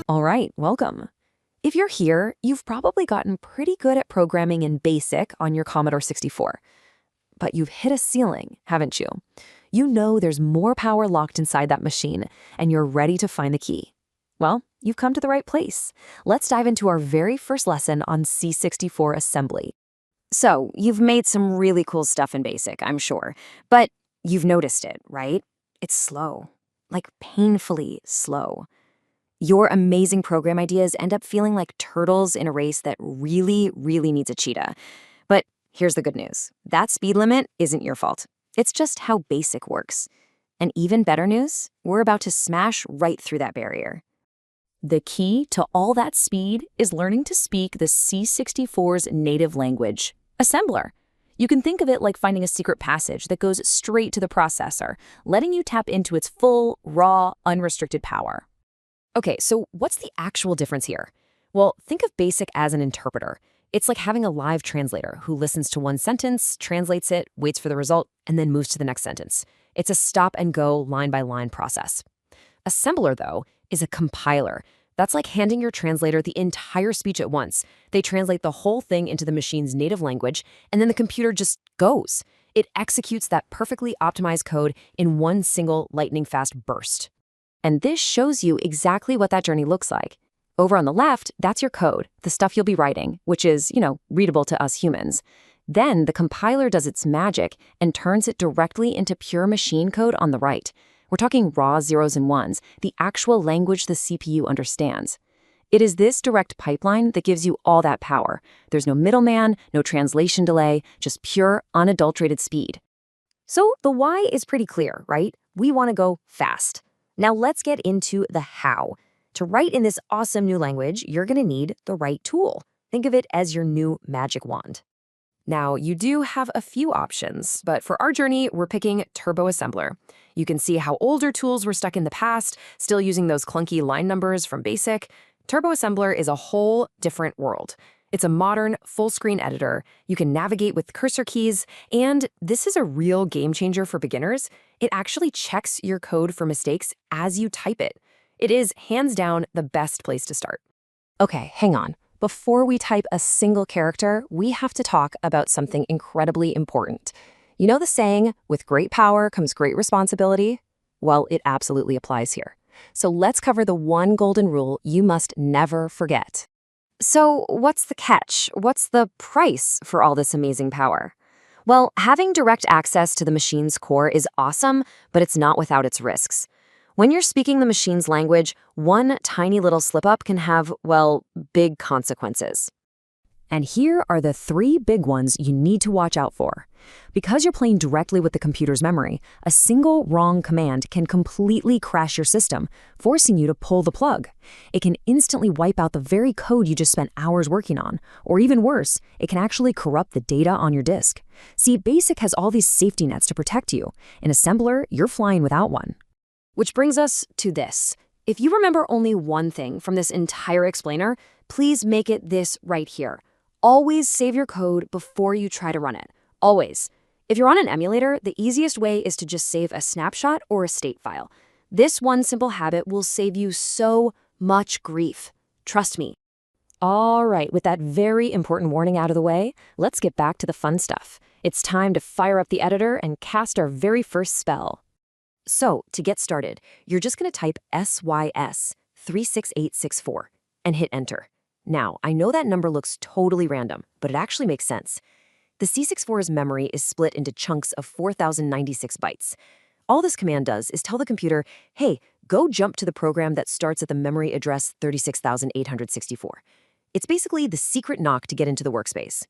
All right, welcome. If you're here, you've probably gotten pretty good at programming in BASIC on your Commodore 64. But you've hit a ceiling, haven't you? You know there's more power locked inside that machine, and you're ready to find the key. Well, you've come to the right place. Let's dive into our very first lesson on C64 assembly. So, you've made some really cool stuff in BASIC, I'm sure, but you've noticed it, right? It's slow, like painfully slow. Your amazing program ideas end up feeling like turtles in a race that really needs a cheetah. But here's the good news. That speed limit isn't your fault. It's just how BASIC works. And even better news, we're about to smash right through that barrier. The key to all that speed is learning to speak the C64's native language, Assembler. You can think of it like finding a secret passage that goes straight to the processor, letting you tap into its full, raw, unrestricted power. Okay, so what's the actual difference here? Well, think of BASIC as an interpreter. It's like having a live translator who listens to one sentence, translates it, waits for the result, and then moves to the next sentence. It's a stop-and-go, line-by-line process. Assembler, though, is a compiler. That's like handing your translator the entire speech at once. They translate the whole thing into the machine's native language, and then the computer just goes. It executes that perfectly optimized code in one single lightning-fast burst. And this shows you exactly what that journey looks like. Over on the left, that's your code, the stuff you'll be writing, which is, readable to us humans. Then the compiler does its magic and turns it directly into pure machine code on the right. We're talking raw zeros and ones, the actual language the CPU understands. It is this direct pipeline that gives you all that power. There's no middleman, no translation delay, just pure, unadulterated speed. So the why is pretty clear, right? We want to go fast. Now let's get into the how. To write in this awesome new language, you're going to need the right tool. Think of it as your new magic wand. Now, you do have a few options, but for our journey, we're picking Turbo Assembler. You can see how older tools were stuck in the past, still using those clunky line numbers from BASIC. Turbo Assembler is a whole different world. It's a modern, full-screen editor. You can navigate with cursor keys, and this is a real game changer for beginners. It actually checks your code for mistakes as you type it. It is, hands down, the best place to start. Okay, hang on. Before we type a single character, we have to talk about something incredibly important. You know the saying, with great power comes great responsibility? Well, it absolutely applies here. So let's cover the one golden rule you must never forget. So what's the catch? What's the price for all this amazing power? Well, having direct access to the machine's core is awesome, but it's not without its risks. When you're speaking the machine's language, one tiny little slip-up can have, well, big consequences. And here are the 3 big ones you need to watch out for. Because you're playing directly with the computer's memory, a single wrong command can completely crash your system, forcing you to pull the plug. It can instantly wipe out the very code you just spent hours working on. Or even worse, it can actually corrupt the data on your disk. See, BASIC has all these safety nets to protect you. In Assembler, you're flying without one. Which brings us to this. If you remember only one thing from this entire explainer, please make it this right here. Always save your code before you try to run it. Always. If you're on an emulator, the easiest way is to just save a snapshot or a state file. This one simple habit will save you so much grief. Trust me. All right, with that very important warning out of the way, let's get back to the fun stuff. It's time to fire up the editor and cast our very first spell. So, to get started, you're just going to type SYS 36864 and hit enter. Now, I know that number looks totally random, but it actually makes sense. The C64's memory is split into chunks of 4,096 bytes. All this command does is tell the computer, hey, go jump to the program that starts at the memory address 36,864. It's basically the secret knock to get into the workspace.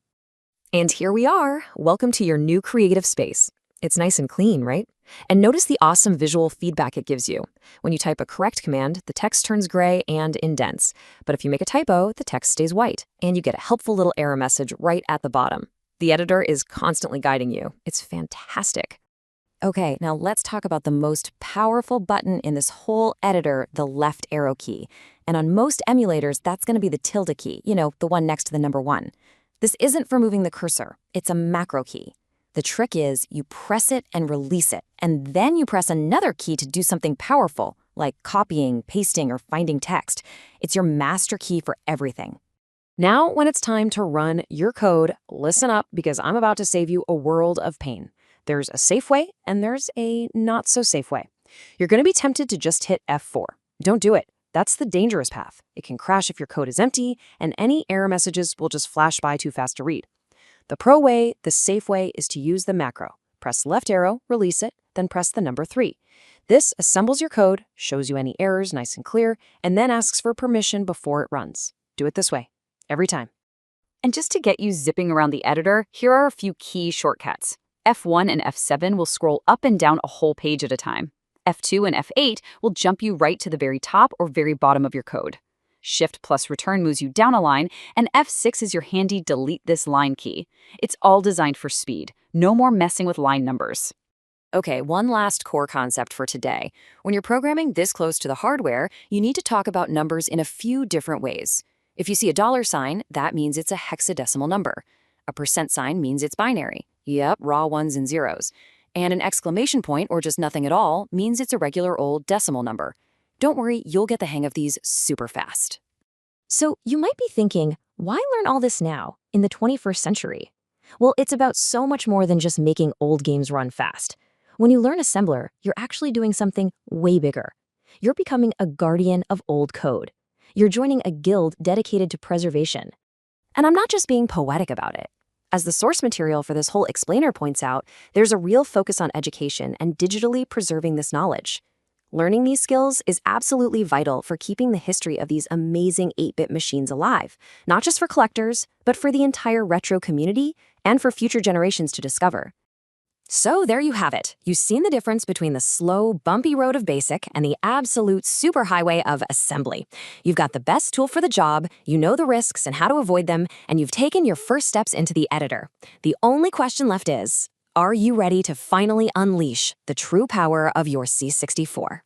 And here we are. Welcome to your new creative space. It's nice and clean, right? And notice the awesome visual feedback it gives you. When you type a correct command, the text turns gray and indents. But if you make a typo, the text stays white, and you get a helpful little error message right at the bottom. The editor is constantly guiding you. It's fantastic. Okay, now let's talk about the most powerful button in this whole editor, the left arrow key. And on most emulators, that's going to be the tilde key, the one next to the number 1. This isn't for moving the cursor. It's a macro key. The trick is you press it and release it, and then you press another key to do something powerful, like copying, pasting, or finding text. It's your master key for everything. Now, when it's time to run your code, listen up because I'm about to save you a world of pain. There's a safe way and there's a not so safe way. You're going to be tempted to just hit F4. Don't do it. That's the dangerous path. It can crash if your code is empty, and any error messages will just flash by too fast to read. The pro way, the safe way, is to use the macro. Press left arrow, release it, then press the number 3. This assembles your code, shows you any errors nice and clear, and then asks for permission before it runs. Do it this way, every time. And just to get you zipping around the editor, here are a few key shortcuts. F1 and F7 will scroll up and down a whole page at a time. F2 and F8 will jump you right to the very top or very bottom of your code. Shift plus return moves you down a line, and F6 is your handy delete this line key. It's all designed for speed. No more messing with line numbers. Okay, one last core concept for today. When you're programming this close to the hardware, you need to talk about numbers in a few different ways. If you see a $sign, that means it's a hexadecimal number. A % sign means it's binary. Yep, raw ones and zeros. And an exclamation point, or just nothing at all, means it's a regular old decimal number. Don't worry, you'll get the hang of these super fast. So you might be thinking, why learn all this now, in the 21st century? Well, it's about so much more than just making old games run fast. When you learn assembler, you're actually doing something way bigger. You're becoming a guardian of old code. You're joining a guild dedicated to preservation. And I'm not just being poetic about it. As the source material for this whole explainer points out, there's a real focus on education and digitally preserving this knowledge. Learning these skills is absolutely vital for keeping the history of these amazing 8-bit machines alive, not just for collectors, but for the entire retro community and for future generations to discover. So there you have it. You've seen the difference between the slow, bumpy road of BASIC and the absolute superhighway of assembly. You've got the best tool for the job, you know the risks and how to avoid them, and you've taken your first steps into the editor. The only question left is, are you ready to finally unleash the true power of your C64?